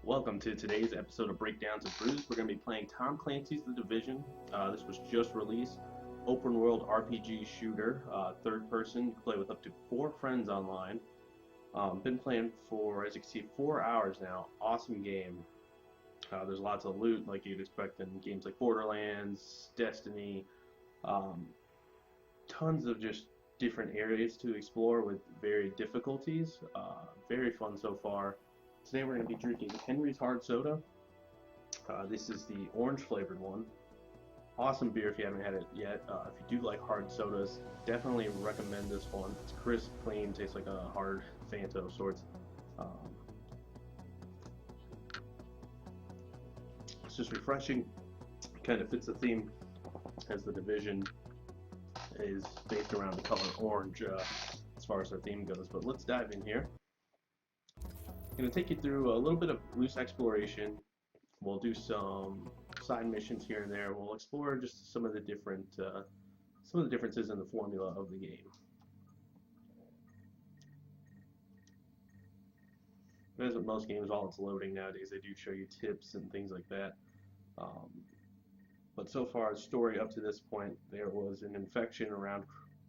Welcome to today's episode of Breakdowns and Brews. We're going to be playing Tom Clancy's The Division. This was just released. Open world RPG shooter, third person. You can play with up to 4 friends online. Been playing for, as you can see, 4 hours now. Awesome game. There's lots of loot like you'd expect in games like Borderlands, Destiny. Tons of just different areas to explore with varied difficulties. Very fun so far. Today we're going to be drinking Henry's Hard Soda. This is the orange flavored one. Awesome beer if you haven't had it yet. If you do like hard sodas, definitely recommend this one. It's crisp, clean, tastes like a hard Fanta of sorts. It's just refreshing. Kind of fits the theme as The Division is based around the color orange as far as our theme goes. But let's dive in here. I'm going to take you through a little bit of loose exploration. We'll do some side missions here and there. We'll explore just some of the differences in the formula of the game. As with most games, while it's loading nowadays, they do show you tips and things like that. But so far, the story up to this point, there was an infection around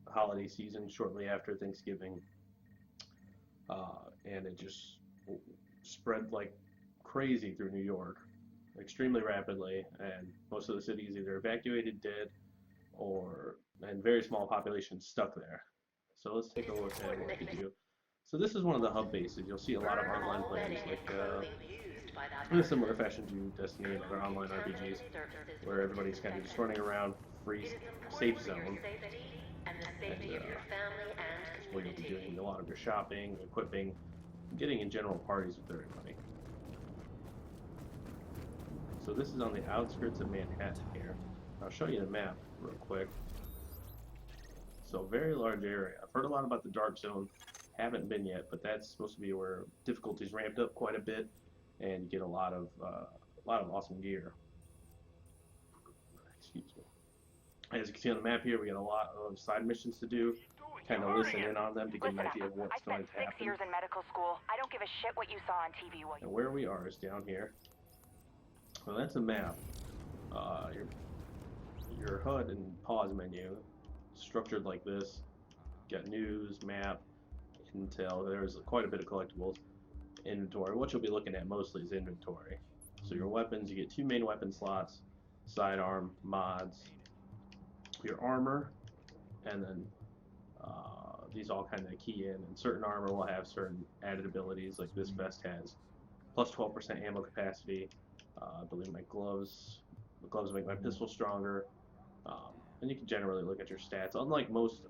the holiday season shortly after Thanksgiving, and it just spread like crazy through New York, extremely rapidly, and most of the cities either evacuated, dead, and very small populations stuck there. So let's take a look at what we can do. So this is one of the hub bases. You'll see a lot of online players, like in a similar fashion to Destiny and other online RPGs, where everybody's kind of just running around, free, safe zone, and where you'll be doing a lot of your shopping, equipping, getting in general parties with everybody. So this is on the outskirts of Manhattan here. I'll show you the map real quick. So very large area. I've heard a lot about the Dark Zone. Haven't been yet, but that's supposed to be where difficulty's ramped up quite a bit, and you get a lot of awesome gear. Excuse me. As you can see on the map here, we got a lot of side missions to do. Kind of listen in on them to get an idea of what's going to happen. I spent 6 years in medical school. I don't give a shit what you saw on TV. And where we are is down here. Well, that's a map. Your HUD and pause menu, structured like this. Got news, map, intel. There's quite a bit of collectibles. Inventory. What you'll be looking at mostly is inventory. So your weapons, you get 2 main weapon slots, sidearm, mods, your armor, and then these all kind of key in. And certain armor will have certain added abilities, like this vest has plus 12% ammo capacity. I believe the gloves make my pistol stronger. And you can generally look at your stats. Unlike most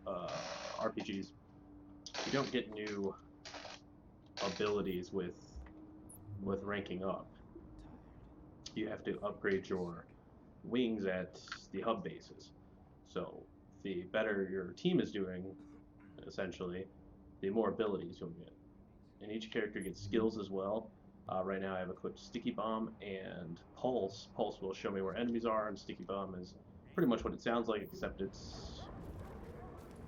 RPGs, you don't get new abilities with ranking up. You have to upgrade your wings at the hub bases. So the better your team is doing, essentially, the more abilities you'll get. And each character gets skills as well. Right now I have equipped Sticky Bomb and Pulse. Pulse will show me where enemies are, and Sticky Bomb is pretty much what it sounds like, except it's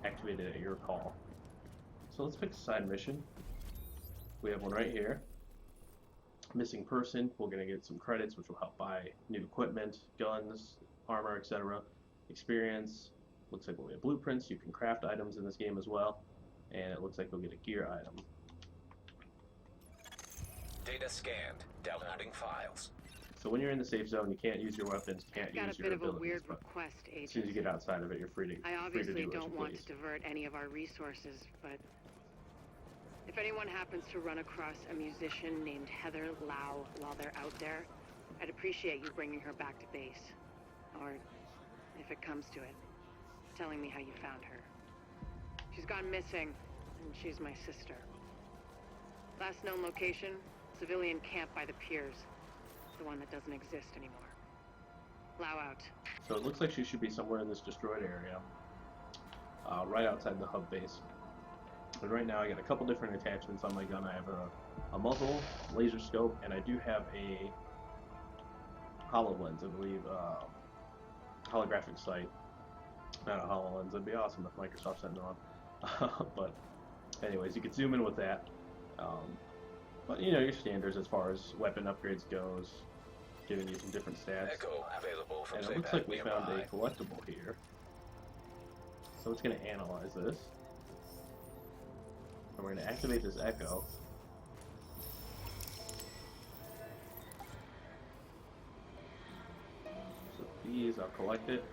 activated at your call. So let's pick a side mission. We have one right here. Missing person. We're going to get some credits, which will help buy new equipment, guns, armor, etc. Experience. Looks like we'll get blueprints. You can craft items in this game as well. And it looks like we'll get a gear item. Data scanned. Downloading files. So when you're in the safe zone, you can't use your weapons, can't use your abilities. Got a bit of a weird request, Agent. As soon as you get outside of it, you're free to I obviously do don't want please. to divert any of our resources, but if anyone happens to run across a musician named Heather Lau while they're out there, I'd appreciate you bringing her back to base. Or, if it comes to it, telling me how you found her. She's gone missing, and she's my sister. Last known location, civilian camp by the piers. The one that doesn't exist anymore. Lau out. So it looks like she should be somewhere in this destroyed area, right outside the hub base. And right now I got a couple different attachments on my gun. I have a muzzle, laser scope, and I do have a HoloLens, I believe, holographic sight. Not a HoloLens. That'd be awesome if Microsoft sent it on. But anyways, you could zoom in with that. But you know, your standards as far as weapon upgrades goes, giving you some different stats. Echo available from And it Zayback looks like we found nearby. a collectible here. So it's going to analyze this. And we're going to activate this echo. So these, I'll collect it,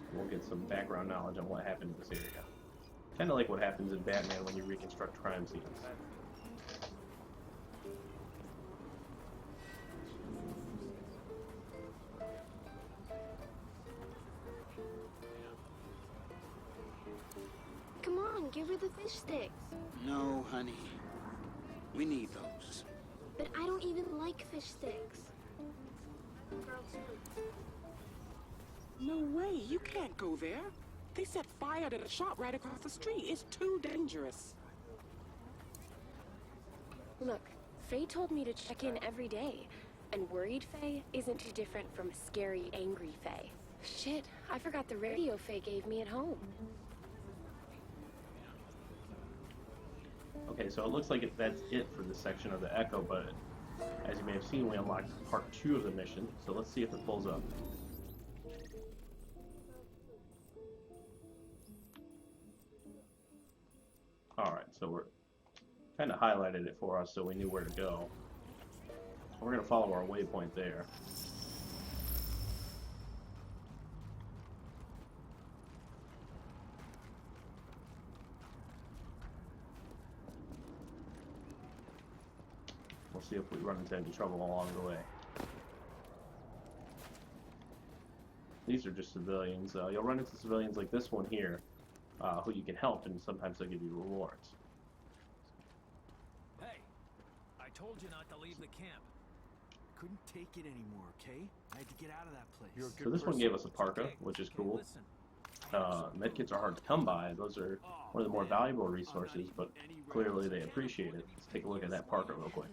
and we'll get some background knowledge on what happened in this area. Kind of like what happens in Batman when you reconstruct crime scenes. Come on, give her the fish sticks. No, honey. We need those. But I don't even like fish sticks. No way, you can't go there. They set fire to the shop right across the street. It's too dangerous. Look, Faye told me to check in every day. And worried Faye isn't too different from scary, angry Faye. Shit, I forgot the radio Faye gave me at home. Okay, so it looks like that's it for this section of the Echo, but as you may have seen, we unlocked part 2 of the mission, so let's see if it pulls up. Alright, so we're kind of highlighted it for us so we knew where to go. We're going to follow our waypoint there. We'll see if we run into any trouble along the way. These are just civilians. You'll run into civilians like this one here, who you can help, and sometimes they'll give you rewards. Hey, I told you not to leave the camp. Couldn't take it anymore, okay? I had to get out of that place. So this one gave us a parka, which is cool. Medkits are hard to come by. Those are one of the more valuable resources, but clearly they appreciate it. Let's take a look at that parka real quick.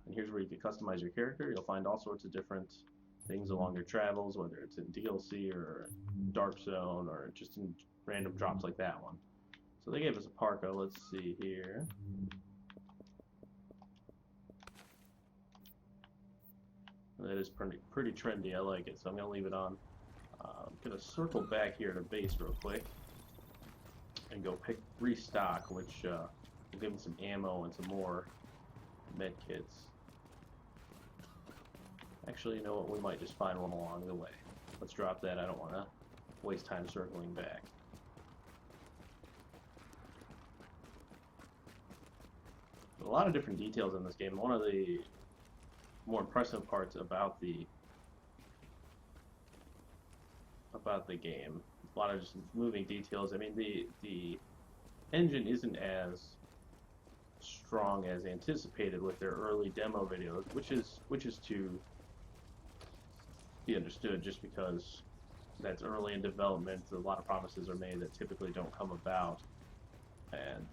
And here's where you can customize your character. You'll find all sorts of different things along your travels, whether it's in DLC or Dark Zone or just in random drops like that one. So they gave us a parka. Let's see here. That is pretty trendy. I like it, so I'm going to leave it on. I'm going to circle back here to base real quick and go restock, which will give me some ammo and some more med kits. Actually, you know what? We might just find one along the way. Let's drop that. I don't want to waste time circling back. A lot of different details in this game. One of the more impressive parts about the game. A lot of just moving details. I mean, the engine isn't as strong as anticipated with their early demo videos, which is to be understood, just because that's early in development. A lot of promises are made that typically don't come about, and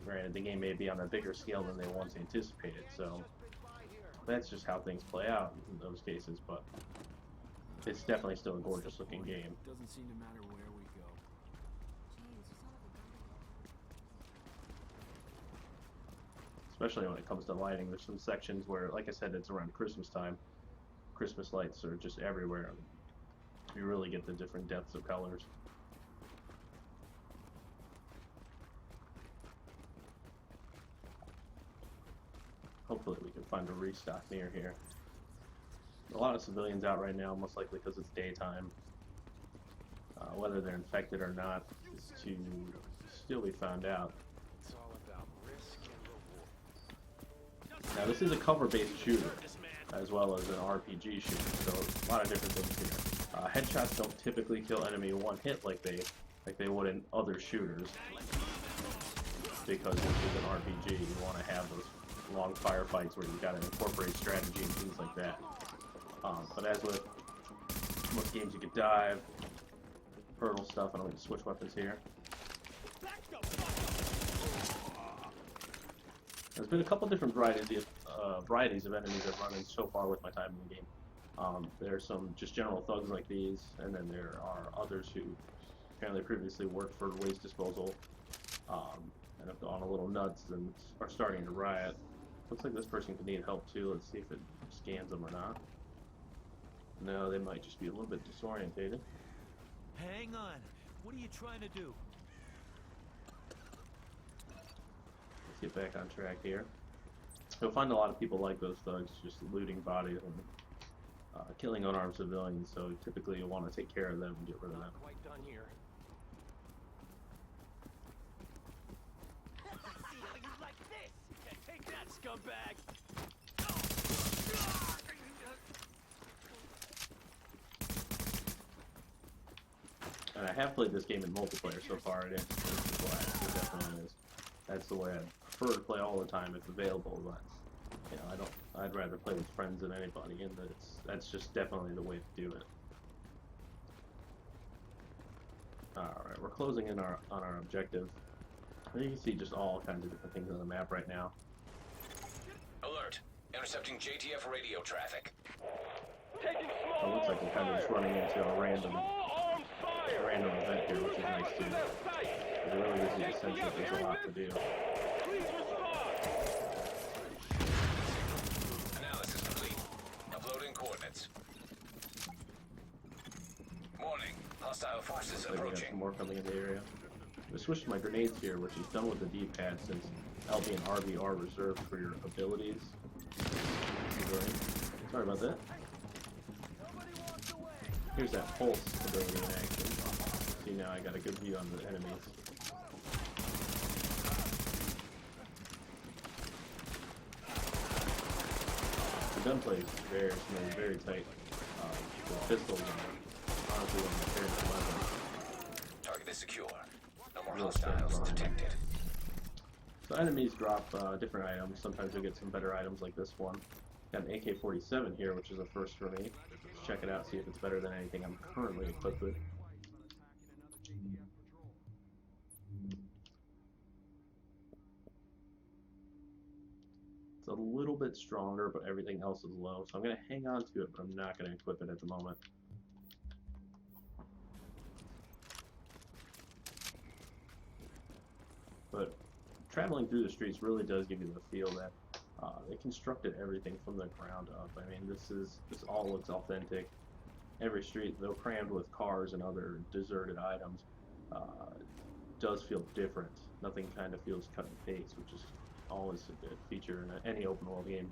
granted, the game may be on a bigger scale than they once anticipated, so that's just how things play out in those cases, but it's definitely still a gorgeous looking game. Doesn't seem to matter where we go. Especially when it comes to lighting. There's some sections where, like I said, it's around Christmas time. Christmas lights are just everywhere. You really get the different depths of colors. Hopefully we can find a restock near here. A lot of civilians out right now, most likely because it's daytime. Whether they're infected or not is to still be found out. It's all about risk and reward. Now this is a cover-based shooter, as well as an RPG shooter, so a lot of different things here. Headshots don't typically kill enemy one hit like they would in other shooters, because this is an RPG. You want to have those long firefights where you've got to incorporate strategy and things like that. But as with most games, you can dive, hurdle stuff. I don't need to switch weapons here. There's been a couple different varieties of enemies I've run in so far with my time in the game. There's some just general thugs like these, and then there are others who apparently previously worked for waste disposal. kind of gone a little nuts and are starting to riot. Looks like this person could need help too. Let's see if it scans them or not. No, they might just be a little bit disorientated. Hang on. What are you trying to do? Let's get back on track here. You'll find a lot of people like those thugs, just looting bodies and killing unarmed civilians, so typically you'll want to take care of them and get rid of them. Quite done here. See how you like this? Yeah, take that, scumbag! And I have played this game in multiplayer so far. It definitely is. That's the way I prefer to play all the time if available, but you know, I'd rather play with friends than anybody, and that's just definitely the way to do it. Alright, we're closing in on our objective. And you can see just all kinds of different things on the map right now. Alert. Intercepting JTF radio traffic. It looks like we're kind of just running into a random event here, which is nice too. It really gives you a sense that there's a lot to do. Analysis complete. Uploading coordinates. Warning. Hostile forces Like we have some approaching. more coming in the area. I switched to my grenades here, which is done with the D-pad since LB and RB are reserved for your abilities. Sorry about that. Here's that pulse ability in action. See, now I got a good view on the enemies. The gunplay is very smooth, very tight. The pistols are honestly one of my favorite weapons. Target is secure. No more Real hostiles stealth. detected. So enemies drop different items. Sometimes you'll get some better items like this one. Got an AK-47 here, which is a first for me. Let's check it out, see if it's better than anything I'm currently equipped with. It's a little bit stronger, but everything else is low. So I'm going to hang on to it, but I'm not going to equip it at the moment. But traveling through the streets really does give you the feel that they constructed everything from the ground up. I mean, this all looks authentic. Every street, though crammed with cars and other deserted items, does feel different. Nothing kind of feels cut and paste, which is always a good feature in any open world game.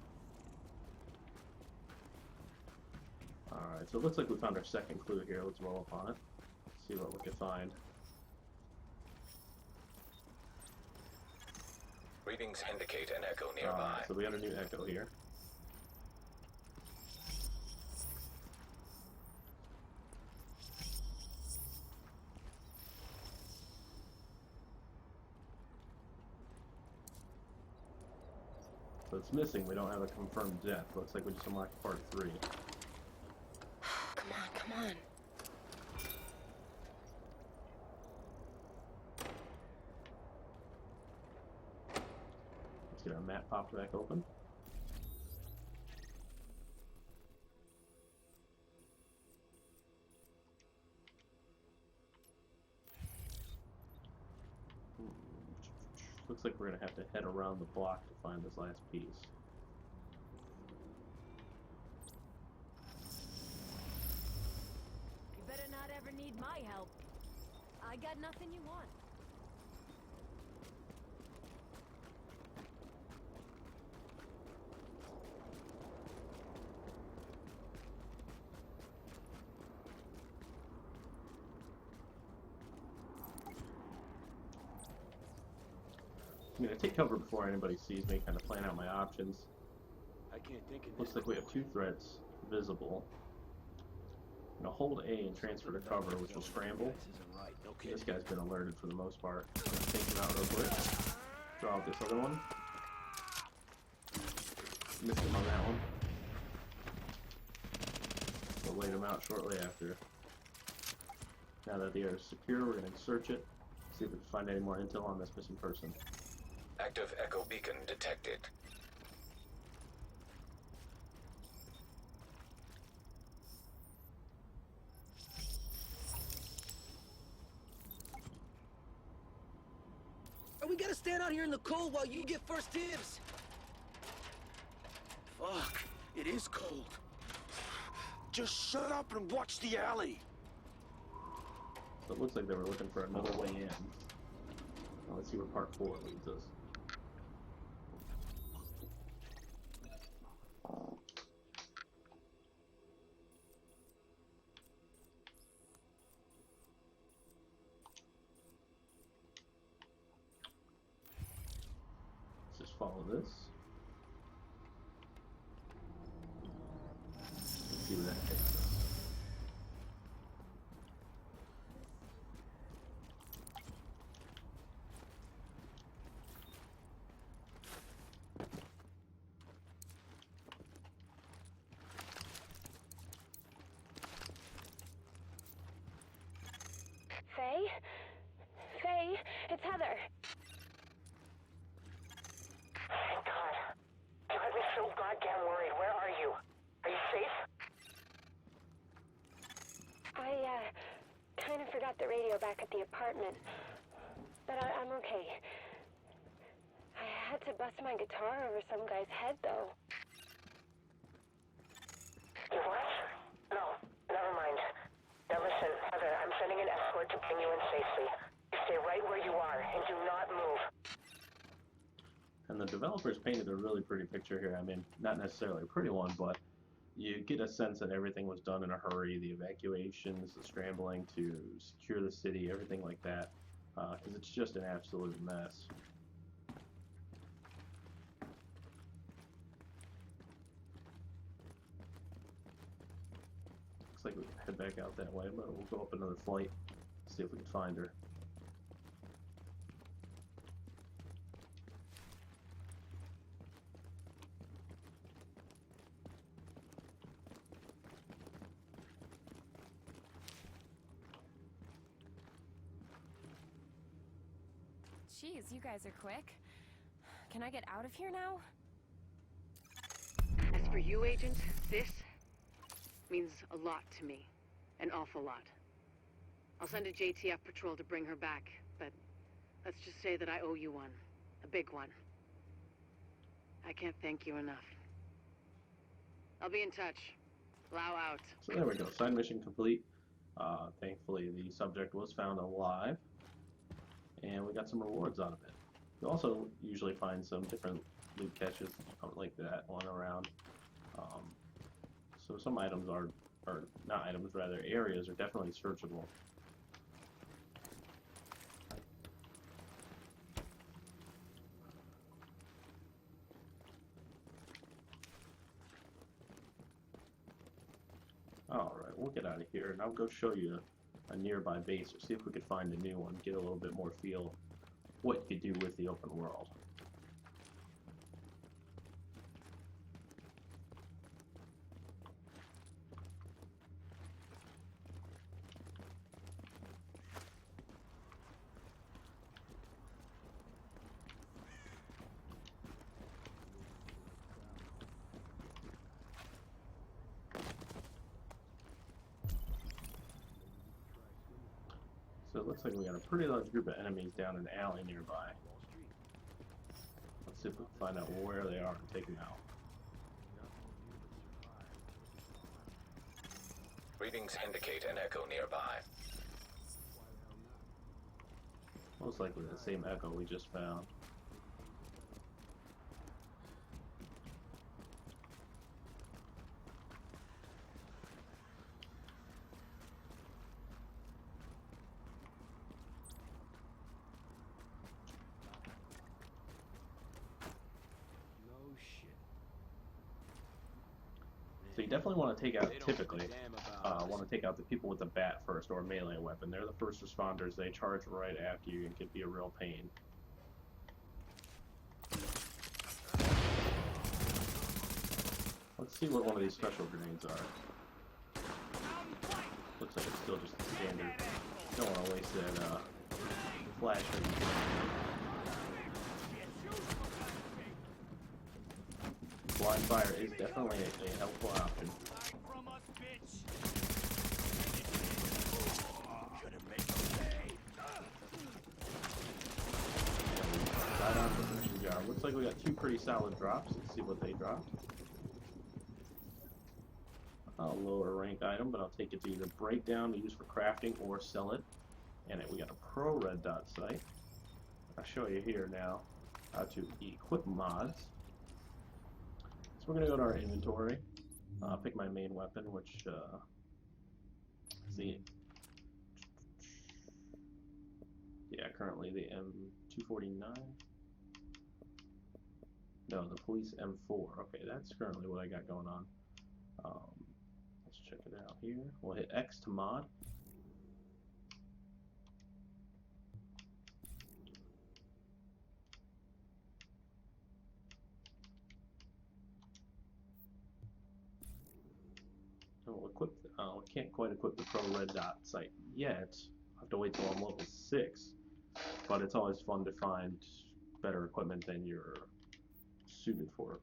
Alright, so it looks like we found our second clue here. Let's roll up on it. See what we can find. Readings indicate an echo nearby. So we got a new echo here. So it's missing. We don't have a confirmed death. Looks like we just unlocked part 3. Come on, come on. Let's get our map popped back open. Looks like we're going to have to head around the block to find this last piece. You better not ever need my help. I got nothing you want. I'm going to take cover before anybody sees me, kind of plan out my options. I can't think of Looks like we have 2 threats visible. I'm going to hold A and transfer to cover, which will scramble. This guy's been alerted for the most part. I'm going to take him out real quick. Draw out this other one. Missed him on that one. We'll wait him out shortly after. Now that the air is secure, we're going to search it. See if we can find any more intel on this missing person. Active echo beacon detected. We gotta stay stand out here in the cold while you get first dibs. Fuck, it is cold. Just shut up and watch the alley. So it looks like they were looking for another way in. Now let's see where part 4 leads us. Let's just follow this. Let's see where that takes us. Faye? Faye, it's Heather. Thank God. You had me so goddamn worried. Where are you? Are you safe? I, kind of forgot the radio back at the apartment. But I'm okay. I had to bust my guitar over some guy's head, though. You what? No, never mind. Now listen, Heather, I'm sending an escort to bring you in safely. You stay right where you are and do not move. And the developers painted a really pretty picture here. I mean, not necessarily a pretty one, but you get a sense that everything was done in a hurry. The evacuations, the scrambling to secure the city, everything like that. Because it's just an absolute mess. Looks like we can head back out that way, but we'll go up another flight, see if we can find her. Jeez, you guys are quick. Can I get out of here now? As for you, Agent, this means a lot to me. An awful lot. I'll send a JTF patrol to bring her back, but let's just say that I owe you one. A big one. I can't thank you enough. I'll be in touch. Lau out. So there we go, side mission complete. Thankfully the subject was found alive, and we got some rewards out of it. You also usually find some different loot caches like that one around. So some items are, or not items, rather areas are definitely searchable. Alright, we'll get out of here and I'll go show you a nearby base or see if we could find a new one, get a little bit more feel what you could do with the open world. So it looks like we got a pretty large group of enemies down an alley nearby. Let's see if we can find out where they are and take them out. Readings indicate an echo nearby. Most likely the same echo we just found. So you definitely want to take out, typically, want to take out the people with the bat first, or a melee weapon. They're the first responders. They charge right after you and can be a real pain. Let's see what one of these special grenades are. Looks like it's still just a standard. Don't want to waste that flash. Blind fire is definitely a helpful option. like we got two pretty solid drops. Let's see what they dropped. A lower ranked item, but I'll take it to either breakdown to use for crafting or sell it. And we got a pro red dot sight. I'll show you here now how to equip mods. So we're gonna go to our inventory. Pick my main weapon, which is the currently the M249. No, the police M4. Okay, that's currently what I got going on. Let's check it out here. We'll hit X to mod. And we'll equip. We can't quite equip the Pro Red Dot sight yet. I'll have to wait till I'm level 6. But it's always fun to find better equipment than you're suited for.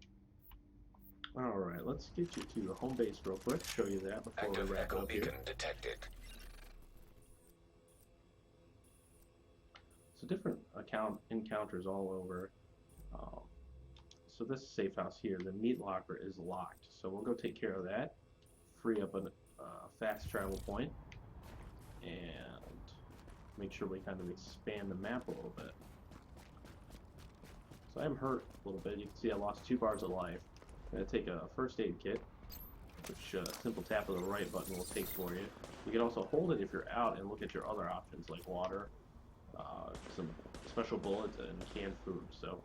Alright, let's get you to the home base real quick, show you that before Active we wrap echo up here. beacon detected. So different encounters all over. So this safe house here, the meat locker is locked. So we'll go take care of that, free up a fast travel point, and make sure we kind of expand the map a little bit. So I'm hurt a little bit. You can see I lost 2 bars of life. I'm going to take a first aid kit, which a simple tap of the right button will take for you. You can also hold it if you're out and look at your other options like water, some special bullets, and canned food. So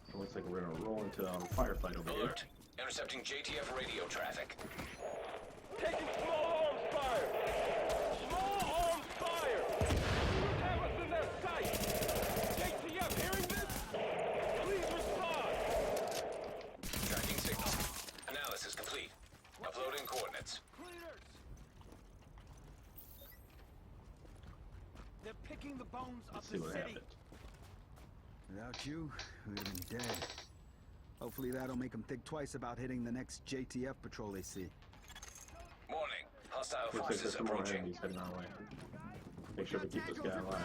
it looks like we're going to roll into a firefight over here. Alert! Intercepting JTF radio traffic. Taking small arms fire! Small arms fire! You have us in their sight! JTF hearing this? Please respond! Tracking signal. Analysis complete. Uploading coordinates. They're picking the bones of Let's see the what city. happened. Without you, we'd have been dead. Hopefully that'll make them think twice about hitting the next JTF patrol they see. Warning. Hostile Looks like forces there's some more approaching. enemies heading our way. Make sure we keep this guy alive.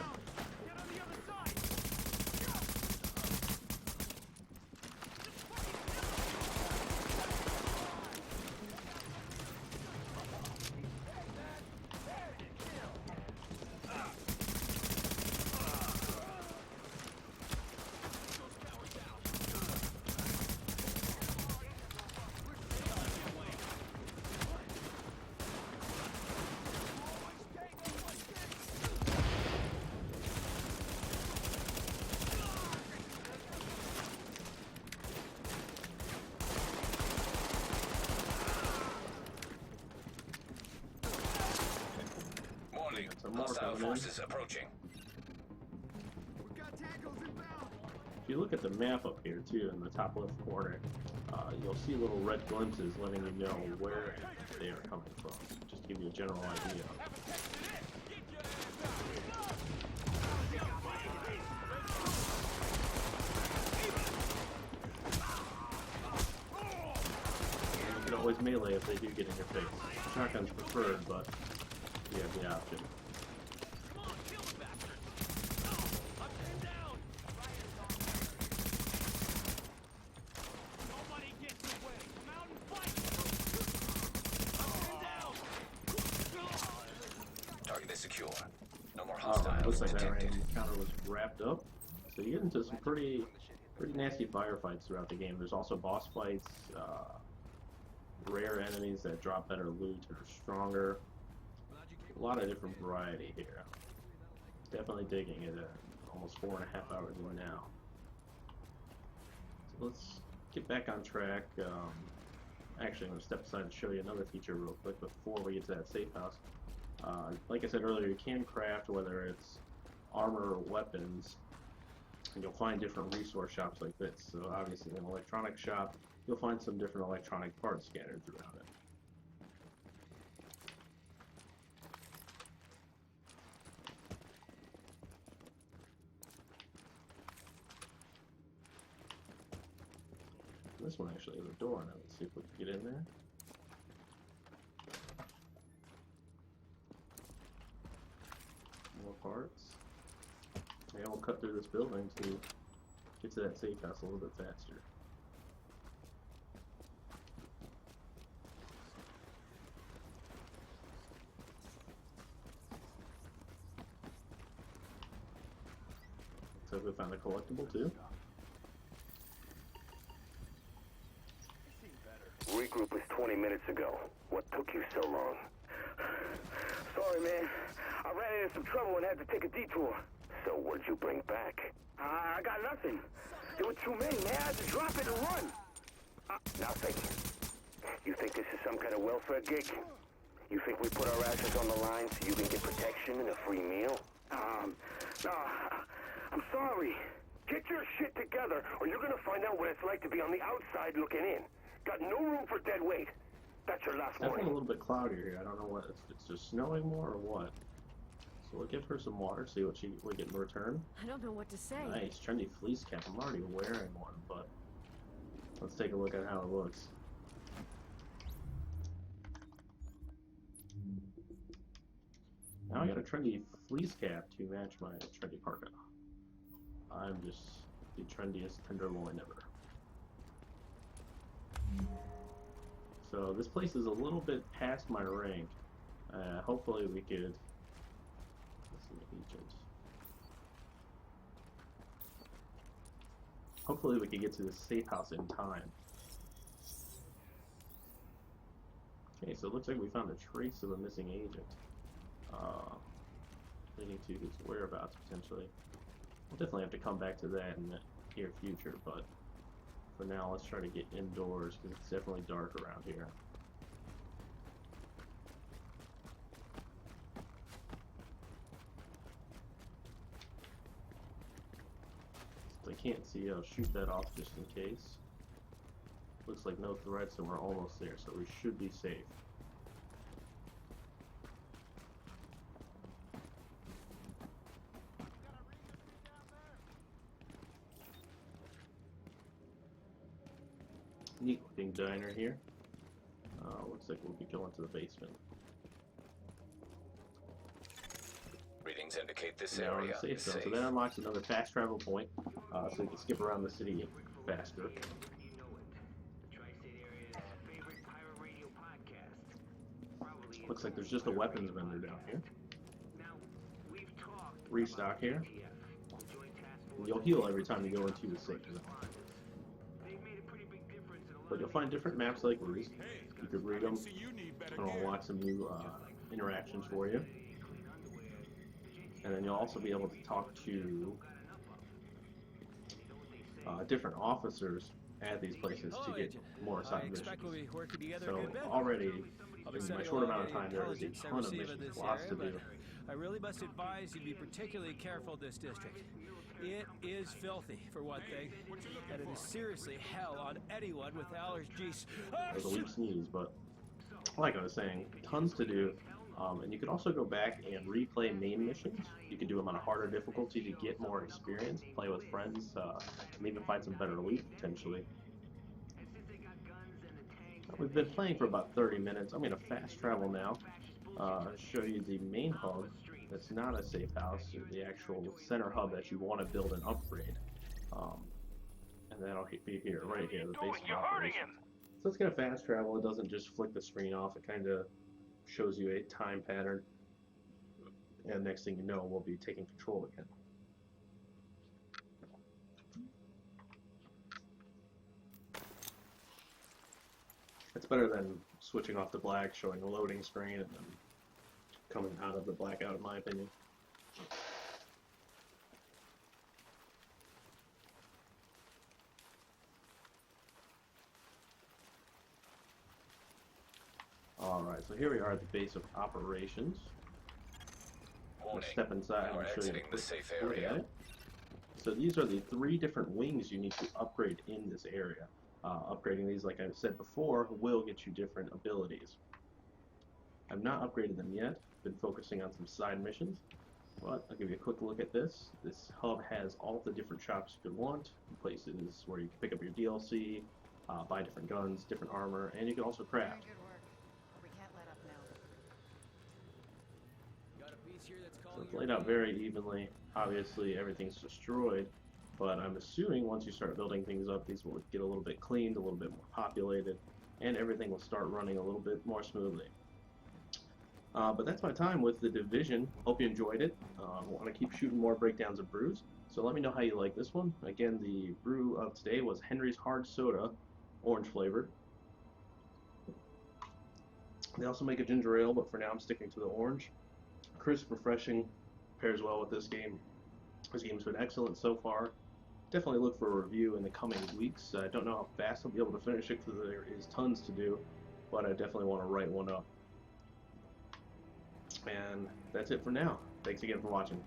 Warning. Some more Hostile coming in. forces approaching. If you look at the map up here too, in the top left corner, you'll see little red glimpses letting you know where they are coming from, just to give you a general idea. You can always melee if they do get in your face. Shotgun's preferred, but you have the option. Target is secure. No more Alright, hostiles looks like that detected. encounter was wrapped up. So you get into some pretty nasty firefights throughout the game. There's also boss fights, rare enemies that drop better loot or stronger. A lot of different variety here. Definitely digging it at almost 4.5 hours in now. So let's get back on track. Actually, I'm going to step aside and show you another feature real quick before we get to that safe house. Like I said earlier, you can craft, whether it's armor or weapons, and you'll find different resource shops like this. So obviously in an electronic shop, you'll find some different electronic parts scattered throughout it. This one actually has a door in it. Let's see if we can get in there. More parts. Yeah, we'll cut through this building to get to that safe house a little bit faster. So we found a collectible too. Regroup was 20 minutes ago. What took you so long? Sorry, man. I ran into some trouble and had to take a detour. So what'd you bring back? I got nothing. There were too many, man. I had to drop it and run. Nothing. You think this is some kind of welfare gig? You think we put our asses on the line so you can get protection and a free meal? No. I'm sorry. Get your shit together, or you're gonna find out what it's like to be on the outside looking in. Got no room for dead weight. That's your last warning. Definitely a little bit cloudier here. I don't know what it's just snowing more or what. So we'll give her some water, see what we get in return. I don't know what to say. Nice, trendy fleece cap. I'm already wearing one, but let's take a look at how it looks. Now I got a trendy fleece cap to match my trendy parka. I'm just the trendiest tenderloin ever. So this place is a little bit past my rank. Hopefully we could. Let's see, agent. Hopefully we could get to the safe house in time. Okay, so it looks like we found a trace of a missing agent, leading to his whereabouts potentially. We'll definitely have to come back to that in the near future, but for now, let's try to get indoors because it's definitely dark around here. If I can't see, I'll shoot that off just in case. Looks like no threats and we're almost there, so we should be safe. Neat looking diner here. Looks like we'll be going to the basement. Readings indicate this Now we're in area the safe is zone. safe. So that unlocks another fast travel point, so you can skip around the city faster. Looks like there's just a weapons vendor down here. Restock here. And you'll heal every time you go into the safe zone. But you'll find different maps like these. You could read them, and it'll unlock some new interactions for you. And then you'll also be able to talk to different officers at these places to get more assigned missions. So already, in my short amount of time, there is a ton of missions, lots to do. I really must advise you to be particularly careful in this district. It is filthy, for one thing, and it is seriously hell on anyone with allergies. That was a weak sneeze, but like I was saying, tons to do. And you can also go back and replay main missions. You can do them on a harder difficulty to get more experience, play with friends, and even find some better loot, potentially. We've been playing for about 30 minutes. I'm going to fast travel now, show you the main hub that's not a safe house, or the actual center hub that you want to build and upgrade. And that'll be here, right here, the base of operations. So it's going to fast travel. It doesn't just flick the screen off. It kind of shows you a time pattern, and next thing you know, we'll be taking control again. It's better than switching off to black, showing a loading screen, and then coming out of the blackout, in my opinion. Alright, so here we are at the base of operations. I'm going to step inside and show you a quick look at it. So these are the 3 different wings you need to upgrade in this area. Upgrading these, like I said before, will get you different abilities. I've not upgraded them yet. Been focusing on some side missions, but I'll give you a quick look at this. This hub has all the different shops you could want, places where you can pick up your DLC, buy different guns, different armor, and you can also craft. So it's laid out very evenly. obviously everything's destroyed, but I'm assuming once you start building things up, these will get a little bit cleaned, a little bit more populated, and everything will start running a little bit more smoothly. But that's my time with The Division. Hope you enjoyed it. I want to keep shooting more breakdowns and brews, so let me know how you like this one. Again, the brew of today was Henry's Hard Soda, orange flavored. They also make a ginger ale, but for now I'm sticking to the orange. Crisp, refreshing, pairs well with this game. This game's been excellent so far. Definitely look for a review in the coming weeks. I don't know how fast I'll be able to finish it because there is tons to do, but I definitely want to write one up. And that's it for now. Thanks again for watching.